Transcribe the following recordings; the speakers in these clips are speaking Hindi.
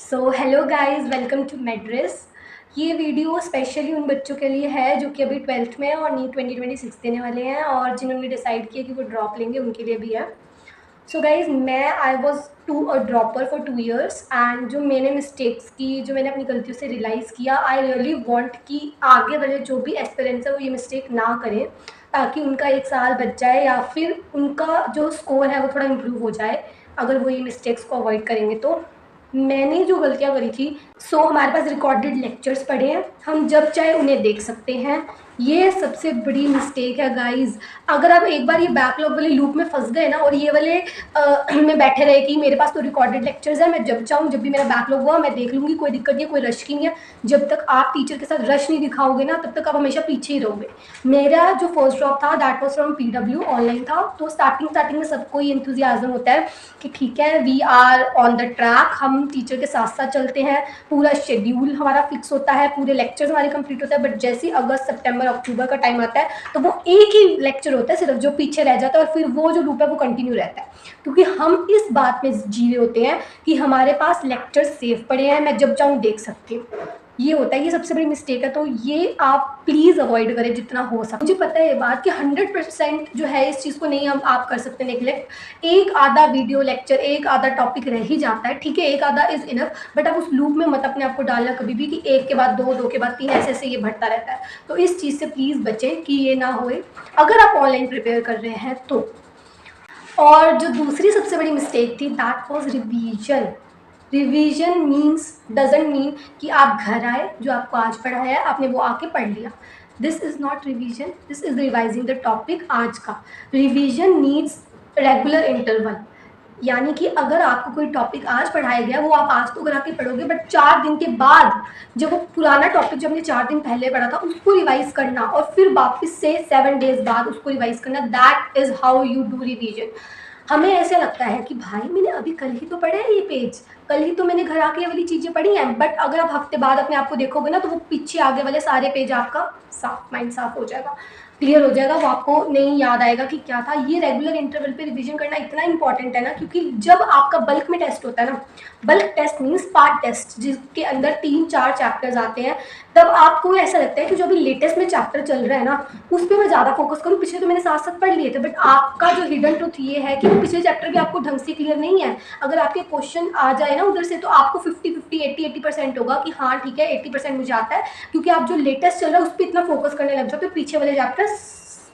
So hello guys, welcome to मेड्रिस। ये वीडियो स्पेशली उन बच्चों के लिए है जो कि अभी 12th में हैं और नीट 2026 देने वाले हैं और जिन्होंने डिसाइड किया कि वो ड्रॉप लेंगे उनके लिए भी है। सो गाइज, मैं I was too a dropper for 2 years and जो मैंने मिस्टेक्स की, जो मैंने अपनी गलतियों से रियलाइज़ किया, आई रियली वॉन्ट कि आगे वाले जो भी एस्पिरेंट्स है वो ये मिस्टेक ना करें, ताकि उनका 1 साल बच जाए या फिर उनका जो स्कोर है वो थोड़ा इम्प्रूव हो जाए अगर वो ये मिस्टेक्स को अवॉइड करेंगे। तो मैंने जो गलतियाँ करी थी, हमारे पास रिकॉर्डेड लेक्चर्स पड़े हैं, हम जब चाहे उन्हें देख सकते हैं। ये सबसे बड़ी मिस्टेक है गाइज। अगर आप एक बार ये बैकलॉग वाले लूप में फंस गए ना और ये वाले में बैठे रहे कि मेरे पास तो रिकॉर्डेड लेक्चर्स है, मैं जब चाहूँ जब भी मेरा बैकलॉग हुआ मैं देख लूँगी, कोई दिक्कत नहीं है, कोई रश की नहीं है। जब तक आप टीचर के साथ रश नहीं दिखाओगे ना तब तक आप हमेशा पीछे ही रहोगे। मेरा जो फर्स्ट जॉब था that was from PW, online था। तो स्टार्टिंग में सबको ये इंथुजियाज्म होता है कि ठीक है, we are on the track, हम टीचर के साथ साथ चलते हैं, पूरा शेड्यूल हमारा फिक्स होता है, पूरे लेक्चर्स हमारे कंप्लीट होते हैं। बट जैसे अगस्त सितंबर अक्टूबर का टाइम आता है तो वो एक ही लेक्चर होता है सिर्फ जो पीछे रह जाता है और फिर वो जो लूप है वो कंटिन्यू रहता है, क्योंकि हम इस बात में जी रहे होते हैं कि हमारे पास लेक्चर सेव पड़े हैं, मैं जब चाहूँ देख सकती हूँ। ये होता है, ये सबसे बड़ी मिस्टेक है। तो ये आप प्लीज़ अवॉइड करें जितना हो सके। मुझे पता है ये बात कि 100% जो है इस चीज़ को नहीं हम आप कर सकते नेगलेक्ट। एक आधा वीडियो लेक्चर, एक आधा टॉपिक रह ही जाता है, ठीक है, एक आधा इज़ इनफ। बट आप उस लूप में मत अपने आप को डालना कभी भी कि एक के बाद दो, दो के बाद तीन, ऐसे ऐसे ये बढ़ता रहता है। तो इस चीज़ से प्लीज़ बचें कि ये ना होए अगर आप ऑनलाइन प्रिपेयर कर रहे हैं तो। और जो दूसरी सबसे बड़ी मिस्टेक थी that was revision. Revision means doesn't mean कि आप घर आए, जो आपको आज पढ़ाया है आपने वो आके पढ़ लिया। This is not revision, this is revising the topic आज का। रिवीजन नीड्स रेगुलर इंटरवल, यानी कि अगर आपको कोई टॉपिक आज पढ़ाया गया वो आप आज तो करा के पढ़ोगे, बट 4 दिन के बाद जब वो पुराना टॉपिक जो हमने 4 दिन पहले पढ़ा था उसको रिवाइज करना और फिर वापस से 7 days बाद उसको रिवाइज करना, that is how you do revision. हमें ऐसे लगता है कि भाई मैंने अभी कल ही तो पढ़ा है ये पेज, कल ही तो मैंने घर आके ये वाली चीज़ें पढ़ी हैं। बट अगर आप हफ्ते बाद अपने आप को देखोगे ना तो वो पीछे आगे वाले सारे पेज आपका साफ माइंड साफ हो जाएगा, क्लियर हो जाएगा, वो आपको नहीं याद आएगा कि क्या था। ये रेगुलर इंटरवल पे रिवीजन करना इतना इंपॉर्टेंट है ना, क्योंकि जब आपका बल्क में टेस्ट होता है ना, bulk test means part test जिसके अंदर 3-4 चैप्टर्स आते हैं, तब आपको ऐसा लगता है कि जो अभी लेटेस्ट में चैप्टर चल रहा है ना उस पर मैं ज़्यादा फोकस करूँ, पिछले तो मैंने साथ साथ पढ़ लिए थे। बट आपका जो हिडन ट्रुथ ये है कि वो पिछले चैप्टर भी आपको ढंग से क्लियर नहीं है। अगर आपके क्वेश्चन आ जाए ना उधर से तो आपको 50-50, 80-80% होगा कि हाँ ठीक है 80% मुझे आता है, क्योंकि आप जो लेटेस्ट चल रहा है उस पर इतना फोकस करने लग जाते हो, पीछे वाले चैप्टर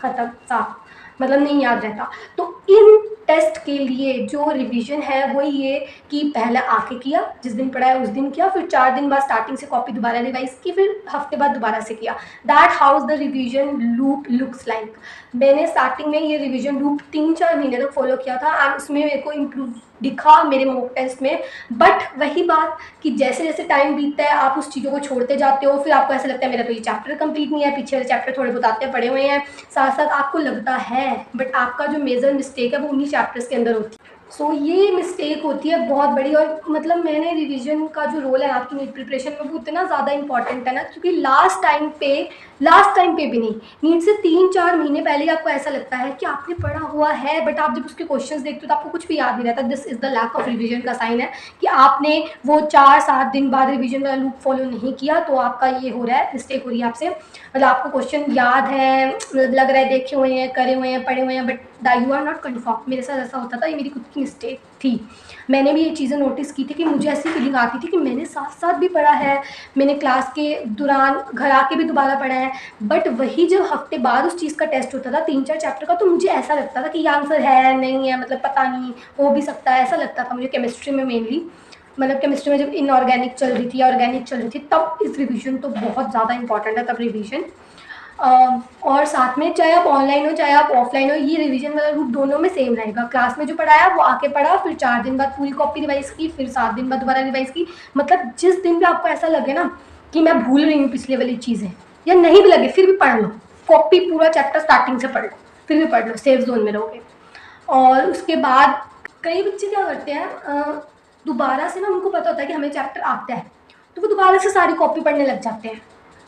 खत्म, साफ, मतलब नहीं याद रहता। तो इन टेस्ट के लिए जो रिवीजन है वो ये कि पहले आके किया, जिस दिन पढ़ा है उस दिन किया, फिर 4 दिन बाद स्टार्टिंग से कॉपी दोबारा रिवाइज की, फिर हफ्ते बाद दोबारा से किया। That house the revision loop looks like. मैंने स्टार्टिंग में ये रिवीजन लूप 3-4 महीने तक फॉलो किया था एंड उसमें मेरे को इम्प्रूव दिखा मेरे मॉक टेस्ट में। बट वही बात कि जैसे जैसे टाइम बीतता है आप उस चीज़ों को छोड़ते जाते हो, फिर आपको ऐसा लगता है मेरा तो ये चैप्टर कंप्लीट नहीं है, पीछे वाले चैप्टर थोड़े बहुत आते पड़े हुए हैं, साथ साथ आपको लगता है, बट आपका जो मेजर मिस्टेक है वो उन्हीं चैप्टर्स के अंदर होती है। सो ये मिस्टेक होती है बहुत बड़ी। और मतलब मैंने रिवीजन का जो रोल है आपकी नीट प्रिपरेशन में वो इतना ज़्यादा इंपॉर्टेंट है ना, क्योंकि लास्ट टाइम पे भी नहीं, नीट से 3-4 महीने पहले ही आपको ऐसा लगता है कि आपने पढ़ा हुआ है, बट आप जब उसके क्वेश्चंस देखते हो तो आपको कुछ भी याद नहीं रहता। This is the lack of revision का साइन है कि आपने वो 4-7 दिन बाद रिवीजन वाला लूप फॉलो नहीं किया, तो आपका ये हो रहा है, मिस्टेक हो रही है आपसे। मतलब आपको क्वेश्चन याद है, लग रहा है देखे हुए हैं, करे हुए हैं, पढ़े हुए हैं, but you are not confirm. मेरे साथ ऐसा होता था, ये मेरी खुद की मिस्टेक थी। मैंने भी ये चीज़ें नोटिस की थी कि मुझे ऐसी फीलिंग आती थी कि मैंने साथ साथ भी पढ़ा है, मैंने क्लास के दौरान घर आके भी दोबारा पढ़ा है, बट वही जब हफ्ते बाद उस चीज़ का टेस्ट होता था 3-4 चैप्टर का, तो मुझे ऐसा लगता था कि ये आंसर है नहीं है, मतलब पता नहीं, हो भी सकता है, ऐसा लगता था मुझे। केमिस्ट्री में मेनली, मतलब केमिस्ट्री में जब इनऑर्गेनिक चल रही थी, ऑर्गेनिक चल रही थी, तब इस रिवीजन तो बहुत ज़्यादा इंपॉर्टेंट है, तब रिवीजन। और साथ में चाहे आप ऑनलाइन हो चाहे आप ऑफलाइन हो, ये रिवीजन वाला रूट दोनों में सेम रहेगा। क्लास में जो पढ़ाया वो आके पढ़ा, फिर 4 दिन बाद पूरी कॉपी रिवाइज की, फिर 7 दिन बाद दोबारा रिवाइज की। मतलब जिस दिन भी आपको ऐसा लगे ना कि मैं भूल रही हूँ पिछले वाली चीज़ें, या नहीं भी लगे फिर भी पढ़ लो, कॉपी पूरा चैप्टर स्टार्टिंग से पढ़ लो, फिर भी पढ़ लो, सेफ जोन में रहोगे। और उसके बाद कई बच्चे क्या करते हैं, दोबारा से ना उनको पता होता है कि हमें चैप्टर आता है, तो वो दोबारा से सारी कॉपी पढ़ने लग जाते हैं।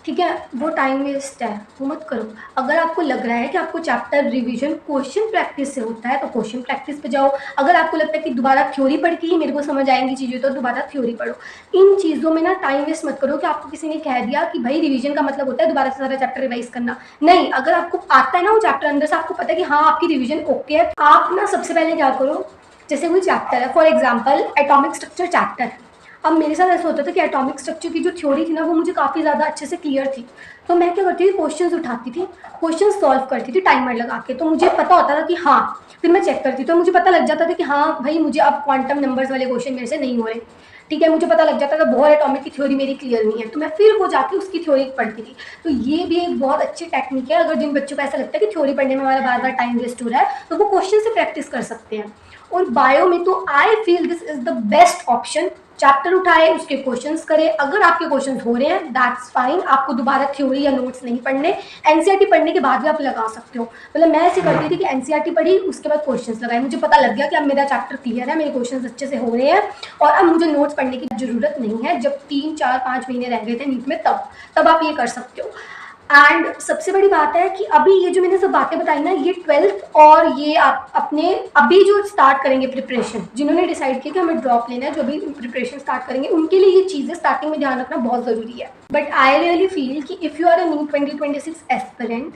ठीक है, वो टाइम वेस्ट है, वो मत करो। अगर आपको लग रहा है कि आपको चैप्टर रिवीजन क्वेश्चन प्रैक्टिस से होता है तो क्वेश्चन प्रैक्टिस पे जाओ। अगर आपको लगता है कि दोबारा थ्योरी पढ़ के ही मेरे को समझ आएंगी चीज़ें तो दोबारा थ्योरी पढ़ो। इन चीज़ों में ना टाइम वेस्ट मत करो कि आपको किसी ने कह दिया कि भाई रिवीजन का मतलब होता है दोबारा से सारा चैप्टर रिवाइज करना। नहीं, अगर आपको आता है ना वो चैप्टर अंदर से, आपको पता है कि हाँ आपकी रिविजन ओके है, आप ना सबसे पहले क्या करो, जैसे कोई चैप्टर है, for example atomic structure chapter है। अब मेरे साथ ऐसा होता था कि एटॉमिक स्ट्रक्चर की जो थ्योरी थी ना वो मुझे काफ़ी ज़्यादा अच्छे से क्लियर थी। तो मैं क्या करती थी, क्वेश्चंस उठाती थी, क्वेश्चन सॉल्व करती थी टाइमर लगा के। तो मुझे पता होता था कि हाँ, फिर मैं चेक करती तो मुझे पता लग जाता था कि हाँ भाई मुझे अब क्वांटम नंबर्स वाले क्वेश्चन मेरे से नहीं हो रहे। ठीक है, मुझे पता लग जाता था बहुत एटॉमिक की थ्योरी मेरी क्लियर नहीं है, तो मैं फिर वो जाके उसकी थ्योरी पढ़ती थी। तो ये भी एक बहुत अच्छी टेक्निक है। अगर जिन बच्चों को ऐसा लगता है कि थ्योरी पढ़ने में हमारा बार बार टाइम वेस्ट हो रहा है तो वो क्वेश्चन से प्रैक्टिस कर सकते हैं। और बायो में तो I feel this is the best option. Chapter उठाए, उसके क्वेश्चंस करें, अगर आपके क्वेश्चंस हो रहे हैं दैट्स फाइन, आपको दोबारा थ्योरी या नोट्स नहीं पढ़ने। एनसीईआरटी पढ़ने के बाद भी आप लगा सकते हो। मतलब मैं ऐसे करती थी कि एनसीईआरटी पढ़ी, उसके बाद क्वेश्चंस लगाए, मुझे पता लग गया कि अब मेरा चैप्टर क्लियर है, मेरे क्वेश्चंस अच्छे से हो रहे हैं और अब मुझे नोट्स पढ़ने की जरूरत नहीं है। जब 3 4 5 महीने रह गए थे नीट में तब आप ये कर सकते हो। एंड सबसे बड़ी बात है कि अभी ये जो मैंने सब बातें बताई ना, ये 12th और ये आप अपने अभी जो स्टार्ट करेंगे प्रिपरेशन, जिन्होंने डिसाइड किया कि हमें ड्रॉप लेना है, जो अभी प्रिपरेशन स्टार्ट करेंगे उनके लिए ये चीज़ें स्टार्टिंग में ध्यान रखना बहुत ज़रूरी है। बट आई रियली फील कि if you are a NEET 2026 aspirant,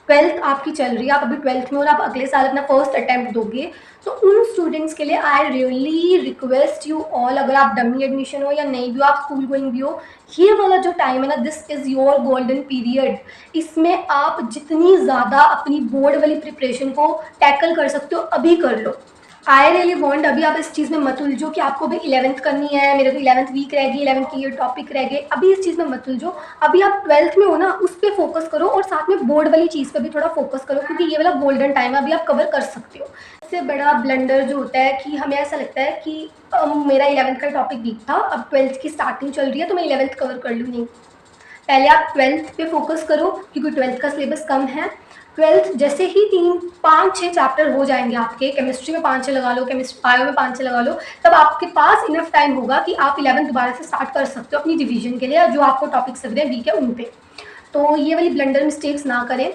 12th आपकी चल रही है, आप अभी 12th में और आप अगले साल अपना फर्स्ट अटेम्प्ट दोगे, तो उन स्टूडेंट्स के लिए I really request you all, अगर आप डमी एडमिशन हो या नहीं भी हो, आप स्कूल गोइंग भी हो, ये वाला जो टाइम है ना, this is your golden period. इसमें आप जितनी ज़्यादा अपनी बोर्ड वाली प्रिपरेशन को टैकल कर सकते हो अभी कर लो। आई रियली वॉन्ट, अभी आप इस चीज़ में मत उलझो कि आपको भी 11th करनी है, मेरे को 11th वीक रहेगी, 11th की ये टॉपिक रह गए, अभी इस चीज़ में मत उलझो। अभी आप 12th में हो ना, उस पर फोकस करो और साथ में बोर्ड वाली चीज़ पे भी थोड़ा फोकस करो, क्योंकि ये वाला गोल्डन टाइम है, अभी आप कवर कर सकते हो। इससे बड़ा ब्लंडर जो होता है कि हमें ऐसा लगता है कि मेरा 11th का टॉपिक वीक था, अब 12th की स्टार्टिंग चल रही है तो मैं 11th कवर कर लूँ। नहीं, पहले आप 12th पे फोकस करो, क्योंकि 12th का सिलेबस कम है। 12th जैसे ही 3 5 6 चैप्टर हो जाएंगे आपके, केमिस्ट्री में 5 6 लगा लो, केमिस्ट्री बायो में 5 6 लगा लो, तब आपके पास इनफ टाइम होगा कि आप 11th दोबारा से स्टार्ट कर सकते हो अपनी रिवीजन के लिए, जो आपको टॉपिक्स लग रहे हैं वीक है उन पे। तो ये वाली ब्लंडर मिस्टेक्स ना करें।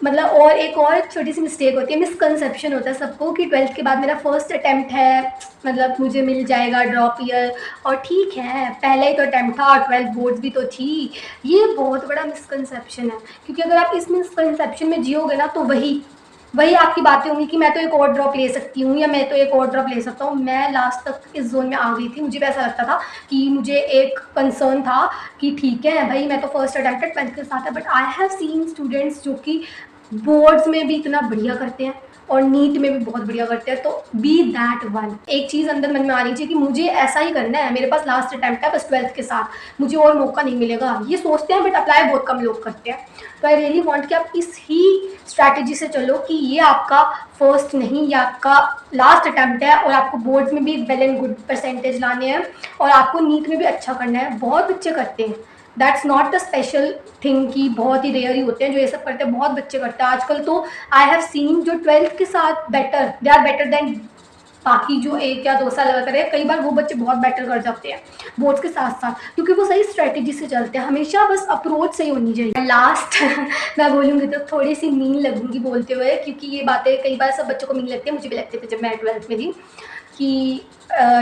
मतलब और एक और छोटी सी मिस्टेक होती है, मिसकंसेप्शन होता है सबको कि 12th के बाद मेरा फर्स्ट अटैम्प्ट है, मतलब मुझे मिल जाएगा ड्रॉप ईयर। और ठीक है, पहला ही तो अटैम्प्ट था, 12th बोर्ड्स भी तो थी। ये बहुत बड़ा मिसकंसेप्शन है, क्योंकि अगर आप इस मिसकंसेप्शन में जियोगे ना तो वही आपकी बातें होंगी कि मैं तो एक और ड्रॉप ले सकती हूँ या मैं तो एक और ड्रॉप ले सकता हूँ। मैं लास्ट तक इस जोन में आ गई थी, मुझे भी ऐसा लगता था कि मुझे एक कंसर्न था कि ठीक है भाई मैं तो फर्स्ट अटैम्प्ट 12th के साथ है, but I have seen students जो कि बोर्ड्स में भी इतना बढ़िया करते हैं और नीट में भी बहुत बढ़िया करते हैं। तो बी दैट वन, एक चीज़ अंदर मन में आनी चाहिए कि मुझे ऐसा ही करना है, मेरे पास लास्ट अटैम्प्ट है बस 12th के साथ, मुझे और मौका नहीं मिलेगा। ये सोचते हैं बट अप्लाई बहुत कम लोग करते हैं। तो आई रियली वांट कि आप इस ही स्ट्रैटेजी से चलो कि ये आपका फर्स्ट नहीं, ये आपका लास्ट अटैम्प्ट है और आपको बोर्ड्स में भी वेल एंड गुड परसेंटेज लाने हैं और आपको नीट में भी अच्छा करना है। बहुत बच्चे करते हैं, that's not the special thing कि बहुत ही रेयर ही होते हैं जो ये सब करते हैं, बहुत बच्चे करते हैं आजकल। तो आई हैव सीन जो 12th के साथ better, they are better than बाकी जो 1 या 2 साल लगा करे, कई बार वो बच्चे बहुत बेटर कर जाते हैं बोर्ड्स के साथ साथ, क्योंकि वो सही स्ट्रेटेजी से चलते हैं। हमेशा बस अप्रोच सही होनी चाहिए। लास्ट मैं बोलूँगी तो थोड़ी सी मीन लगूंगी बोलते हुए, क्योंकि ये बातें कई बार सब बच्चों को मीन लगती है, मुझे भी लगते थे जब मैं 12th में थी, कि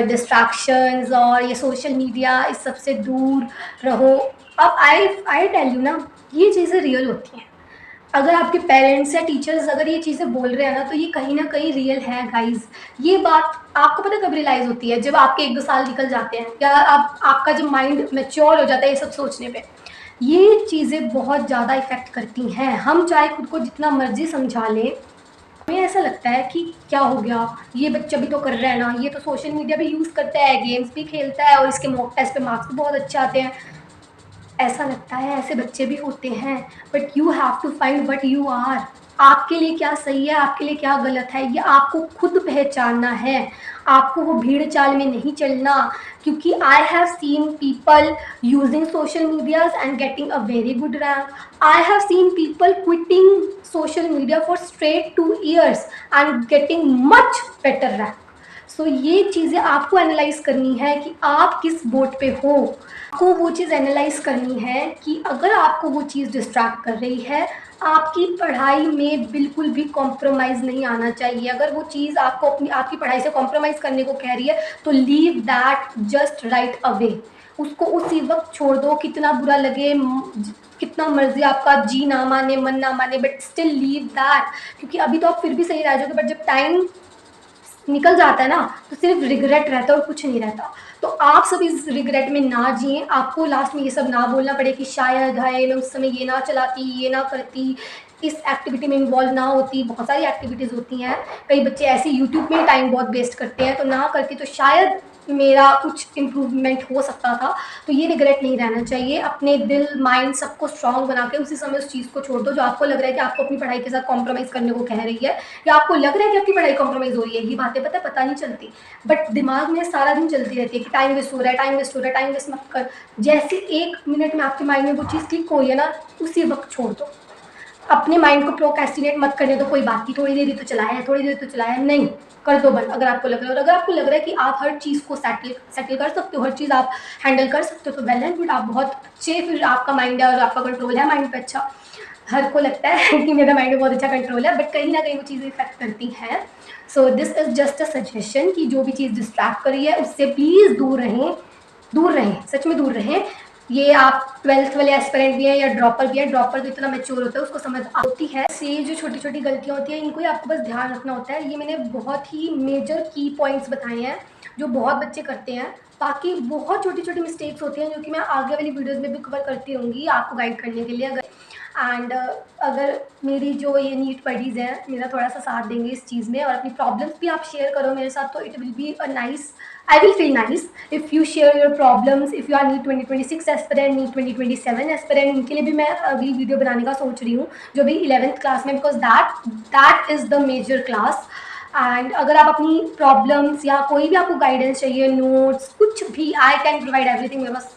डिस्ट्रैक्शंस और ये सोशल मीडिया इस सब से दूर रहो। अब आई टेल यू ना, ये चीज़ें रियल होती हैं। अगर आपके पेरेंट्स या टीचर्स अगर ये चीज़ें बोल रहे हैं ना, तो ये कहीं ना कहीं रियल है गाइज। ये बात आपको पता कब रियलाइज़ होती है, जब आपके 1 2 साल निकल जाते हैं या आपका जब माइंड मैच्योर हो जाता है ये सब सोचने पे। ये चीज़ें बहुत ज़्यादा इफ़ेक्ट करती हैं। हम चाहे खुद को जितना मर्जी समझा लें, हमें ऐसा लगता है कि क्या हो गया, ये बच्चा भी तो कर रहा है ना, ये तो सोशल मीडिया भी यूज़ करता है, गेम्स भी खेलता है और इसके मॉक टेस्ट पे मार्क्स भी बहुत अच्छे आते हैं। ऐसा लगता है, ऐसे बच्चे भी होते हैं, but you have to find what you are. आपके लिए क्या सही है, आपके लिए क्या गलत है, ये आपको खुद पहचानना है। आपको वो भीड़ चाल में नहीं चलना, क्योंकि I have seen people using social medias and getting a very good rank. I have seen people quitting social media for straight 2 years and getting much better rank. So ये चीज़ें आपको एनालाइज करनी है कि आप किस बोट पे हो। आपको वो चीज़ एनालाइज करनी है कि अगर आपको वो चीज़ डिस्ट्रैक्ट कर रही है, आपकी पढ़ाई में बिल्कुल भी कॉम्प्रोमाइज़ नहीं आना चाहिए। अगर वो चीज़ आपको आपकी पढ़ाई से कॉम्प्रोमाइज़ करने को कह रही है, तो leave that just right away. उसको उसी वक्त छोड़ दो, कितना बुरा लगे, कितना मर्जी आपका जी ना माने, मन ना माने, बट स्टिल लीव दैट। क्योंकि अभी तो आप फिर भी सही रह जाओगे, बट जब टाइम निकल जाता है ना, तो सिर्फ रिग्रेट रहता है और कुछ नहीं रहता। तो आप सब इस रिग्रेट में ना जिए। आपको लास्ट में ये सब ना बोलना पड़े कि शायद हाय मैं उस समय ये ना चलाती, ये ना करती, इस एक्टिविटी में इन्वॉल्व ना होती। बहुत सारी एक्टिविटीज़ होती हैं, कई बच्चे ऐसे यूट्यूब में टाइम बहुत वेस्ट करते हैं, तो ना करती तो शायद मेरा कुछ इम्प्रूवमेंट हो सकता था। तो ये रिग्रेट नहीं रहना चाहिए। अपने दिल, माइंड सबको स्ट्रांग बना के उसी समय उस चीज़ को छोड़ दो जो आपको लग रहा है कि आपको अपनी पढ़ाई के साथ कॉम्प्रोमाइज़ करने को कह रही है, या आपको लग रहा है कि आपकी पढ़ाई कॉम्प्रोमाइज़ हो रही है। ये बातें पता नहीं चलती, बट दिमाग में सारा दिन चलती रहती है कि टाइम वेस्ट हो रहा है, टाइम वेस्ट हो रहा है, टाइम वेस्ट मत कर। जैसे 1 मिनट में आपके माइंड में वो चीज़ क्लिक हो रही है ना, उसी वक्त छोड़ दो। अपने माइंड को प्रोक्रेस्टिनेट मत करने दो। कोई बात नहीं, थोड़ी देर ही तो चलाया है, थोड़ी देर तो चलाया है, नहीं, कर दो बंद अगर आपको लग रहा है। और अगर आपको लग रहा है कि आप हर चीज़ को सेटल कर सकते हो, हर चीज़ आप हैंडल कर सकते हो, तो वेल एंड गुड, आप बहुत अच्छे, फिर आपका माइंड है और आपका कंट्रोल है माइंड पे अच्छा। हर को लगता है कि मेरा माइंड में बहुत अच्छा कंट्रोल है, बट कहीं ना कहीं वो चीज़ें इफेक्ट करती हैं। So this is just a suggestion कि जो भी चीज़ डिस्ट्रैक्ट करी है उससे प्लीज़ दूर रहें, दूर रहें, सच में दूर रहें। ये आप 12th वाले एस्पिरेंट भी हैं या ड्रॉपर भी हैं, ड्रॉपर तो इतना मैच्योर होता है, उसको समझ आती है। से जो छोटी छोटी गलतियाँ होती हैं, इनको ही आपको बस ध्यान रखना होता है। ये मैंने बहुत ही मेजर की पॉइंट्स बताए हैं जो बहुत बच्चे करते हैं। बाकी बहुत छोटी छोटी मिस्टेक्स होती हैं जो कि मैं आगे वाली वीडियोज़ में भी कवर करती रहूँगी आपको गाइड करने के लिए। अगर मेरी जो ये नीट बडीज़ हैं मेरा थोड़ा सा साथ देंगे इस चीज़ में, और अपनी प्रॉब्लम्स भी आप शेयर करो मेरे साथ, तो it will be a nice, I will feel nice if you share your problems. If you are NEET 2026 aspirant, NEET 2027 aspirant, इनके लिए भी मैं अगली वीडियो बनाने का सोच रही हूँ, जो भी 11th क्लास में, because that is the major class. And अगर आप अपनी प्रॉब्लम्स या कोई भी आपको गाइडेंस चाहिए, नोट्स, कुछ भी, आई कैन प्रोवाइड एवरीथिंग। मेरे पास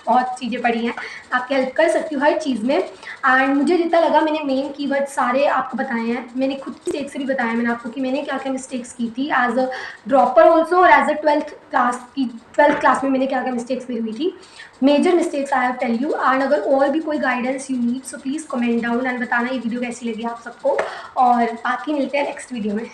बहुत चीज़ें पड़ी हैं, आपकी हेल्प कर सकती हूँ हर चीज़ में। एंड मुझे जितना लगा मैंने मेन कीवर्ड सारे आपको बताए हैं। मैंने खुद की मिस्टेक से भी बताया मैंने आपको कि मैंने क्या क्या मिस्टेक्स की थी एज अ ड्रॉपर ऑल्सो, और एज अ 12th क्लास में मैंने क्या क्या मिस्टेक्स मेरी हुई थी। Major mistakes I have tell you. And अगर और भी कोई guidance you need, so please comment down and बताना ये वीडियो कैसी लगी आप सबको। और बाकी मिलते हैं नेक्स्ट वीडियो में।